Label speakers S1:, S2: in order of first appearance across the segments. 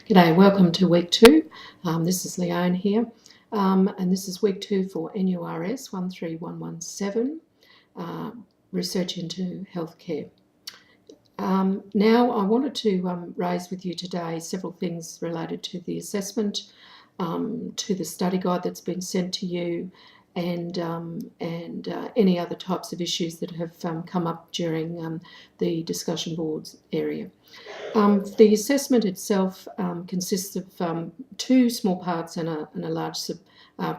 S1: G'day, welcome to week 2. This is Leone here, and this is week 2 for NURS13117, Research into Healthcare. Now I wanted to raise with you today several things related to the assessment, to the study guide that's been sent to you, and any other types of issues that have come up during the discussion boards area. The assessment itself consists of 2 small parts and a large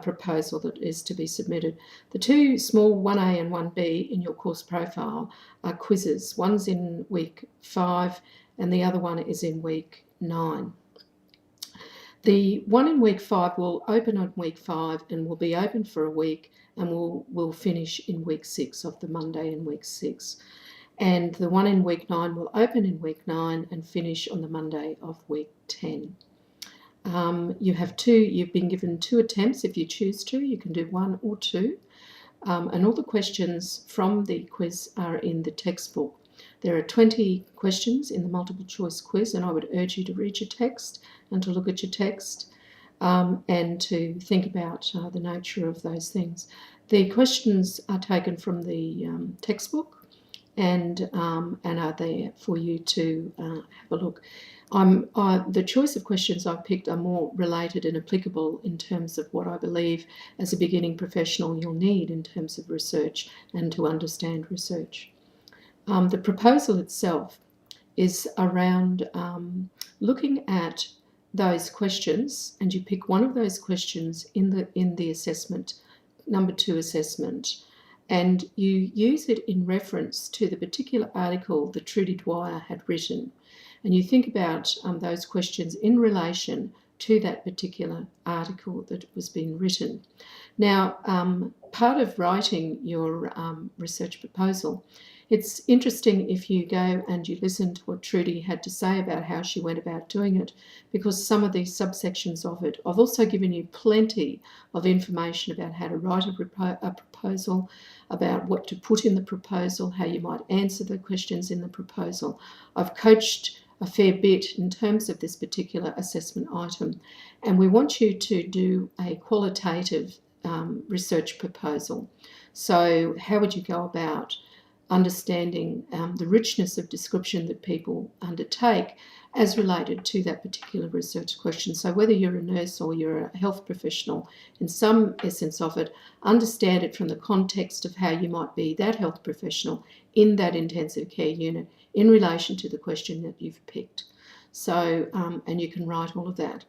S1: proposal that is to be submitted. The 2 small 1A and 1B in your course profile are quizzes. One's in week 5 and the other one is in week 9. The one in week 5 will open on week 5 and will be open for a week and will finish in week 6 of the Monday in week 6. And the one in week 9 will open in week 9 and finish on the Monday of week 10. You've been given 2 attempts if you choose to. You can do 1 or 2. And all the questions from the quiz are in the textbook. There are 20 questions in the multiple choice quiz, and I would urge you to read your text and to look at your text and to think about the nature of those things. The questions are taken from the textbook and are there for you to have a look. The choice of questions I've picked are more related and applicable in terms of what I believe as a beginning professional you'll need in terms of research and to understand research. The proposal itself is around looking at those questions, and you pick one of those questions in the assessment, number 2 assessment, and you use it in reference to the particular article that Trudy Dwyer had written. And you think about those questions in relation to that particular article that was being written. Now, part of writing your research proposal, it's interesting if you go and you listen to what Trudy had to say about how she went about doing it, because some of these subsections of it, I've also given you plenty of information about how to write a proposal, about what to put in the proposal, how you might answer the questions in the proposal. I've coached a fair bit in terms of this particular assessment item, and we want you to do a qualitative research proposal. So how would you go about understanding the richness of description that people undertake as related to that particular research question? So whether you're a nurse or you're a health professional, in some essence of it, understand it from the context of how you might be that health professional in that intensive care unit in relation to the question that you've picked. So, and you can write all of that.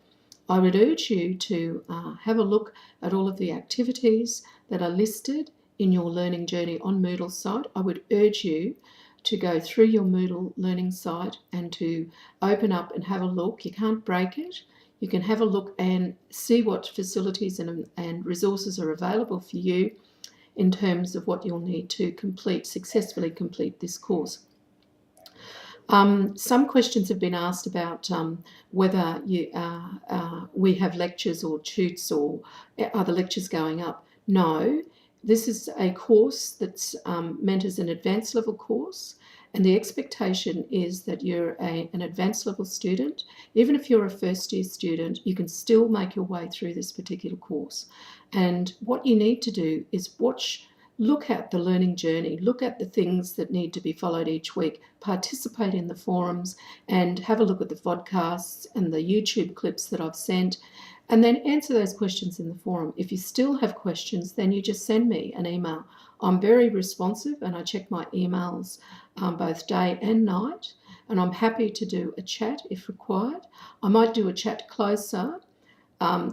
S1: I would urge you to have a look at all of the activities that are listed in your learning journey on Moodle site. I would urge you to go through your Moodle learning site and to open up and have a look. You can't break it. You can have a look and see what facilities and resources are available for you in terms of what you'll need to successfully complete this course. Some questions have been asked about whether we have lectures or tutes or other lectures going up. No. This is a course that's meant as an advanced level course, and the expectation is that you're an advanced level student. Even if you're a first year student, you can still make your way through this particular course. And what you need to do is look at the learning journey, look at the things that need to be followed each week, participate in the forums, and have a look at the vodcasts and the YouTube clips that I've sent, and then answer those questions in the forum. If you still have questions, then you just send me an email. I'm very responsive and I check my emails both day and night, and I'm happy to do a chat if required. I might do a chat closer,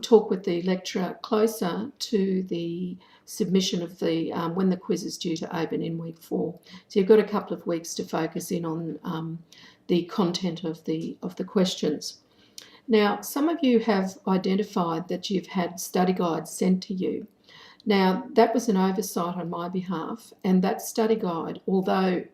S1: talk with the lecturer closer to the submission of the when the quiz is due to open in week 4. So you've got a couple of weeks to focus in on the content of the questions. Now, some of you have identified that you've had study guides sent to you. Now, that was an oversight on my behalf, and that study guide, although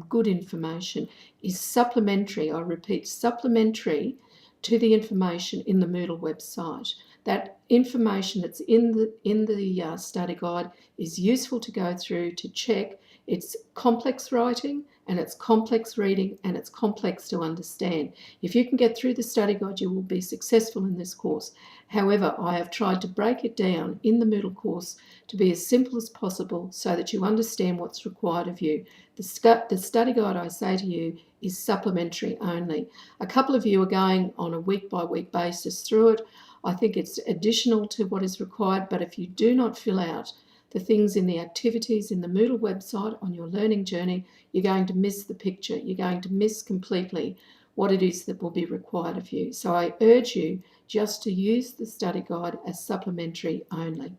S1: good information, is supplementary, I repeat, supplementary to the information in the Moodle website. That information that's in the study guide is useful to go through to check It's complex writing, and it's complex reading, and it's complex to understand. If you can get through the study guide, you will be successful in this course. However, I have tried to break it down in the Moodle course to be as simple as possible so that you understand what's required of you. The study guide, I say to you, is supplementary only. A couple of you are going on a week-by-week basis through it. I think it's additional to what is required, but if you do not fill out the things in the activities in the Moodle website on your learning journey, you're going to miss the picture. You're going to miss completely what it is that will be required of you. So I urge you just to use the study guide as supplementary only.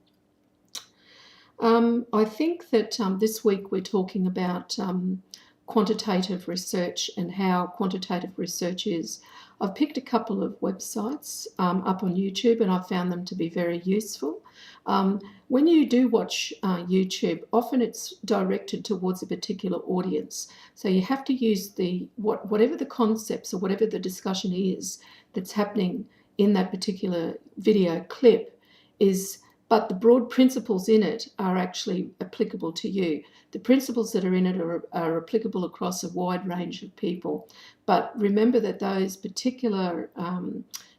S1: I think that this week we're talking about quantitative research and how quantitative research is. I've picked a couple of websites up on YouTube, and I've found them to be very useful. When you do watch YouTube, often it's directed towards a particular audience. So you have to use whatever the concepts or whatever the discussion is that's happening in that particular video clip is, but the broad principles in it are actually applicable to you. The principles that are in it are applicable across a wide range of people. But remember that those particular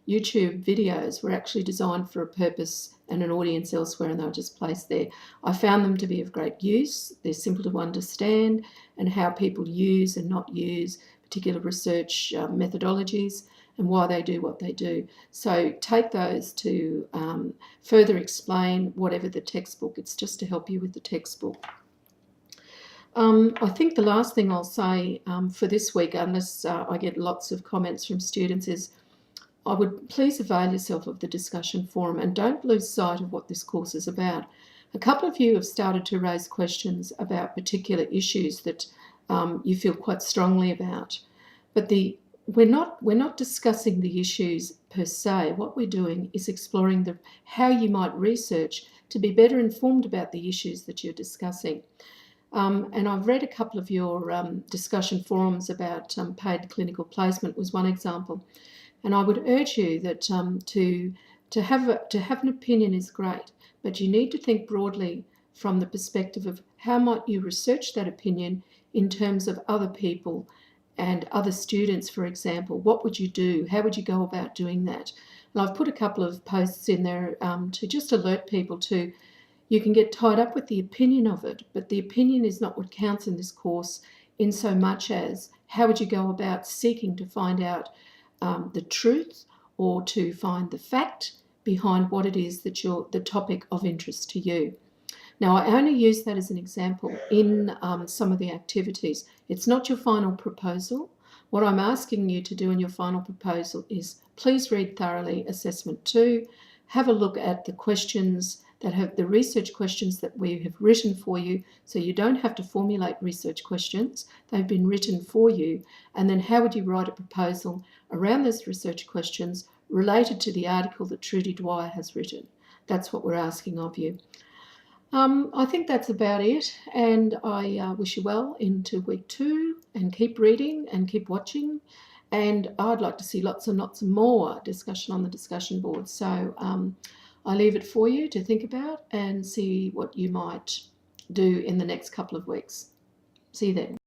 S1: YouTube videos were actually designed for a purpose and an audience elsewhere, and they were just placed there. I found them to be of great use. They're simple to understand, and how people use and not use particular research methodologies and why they do what they do. So take those to further explain whatever the textbook. It's just to help you with the textbook. I think the last thing I'll say for this week, unless I get lots of comments from students, is I would please avail yourself of the discussion forum and don't lose sight of what this course is about. A couple of you have started to raise questions about particular issues that you feel quite strongly about, but we're not discussing the issues per se. What we're doing is exploring how you might research to be better informed about the issues that you're discussing. And I've read a couple of your discussion forums about paid clinical placement was one example. And I would urge you that to have an opinion is great, but you need to think broadly from the perspective of how might you research that opinion in terms of other people and other students, for example. What would you do? How would you go about doing that? And I've put a couple of posts in there to just alert people to, you can get tied up with the opinion of it, but the opinion is not what counts in this course, in so much as how would you go about seeking to find out the truth or to find the fact behind what it is that the topic of interest to you. Now, I only use that as an example in some of the activities. It's not your final proposal. What I'm asking you to do in your final proposal is please read thoroughly Assessment 2, have a look at the questions that have the research questions that we have written for you, so you don't have to formulate research questions. They've been written for you. And then how would you write a proposal around those research questions related to the article that Trudy Dwyer has written? That's what we're asking of you. I think that's about it, and I wish you well into week 2, and keep reading and keep watching, and I'd like to see lots and lots more discussion on the discussion board. So I leave it for you to think about and see what you might do in the next couple of weeks. See you then.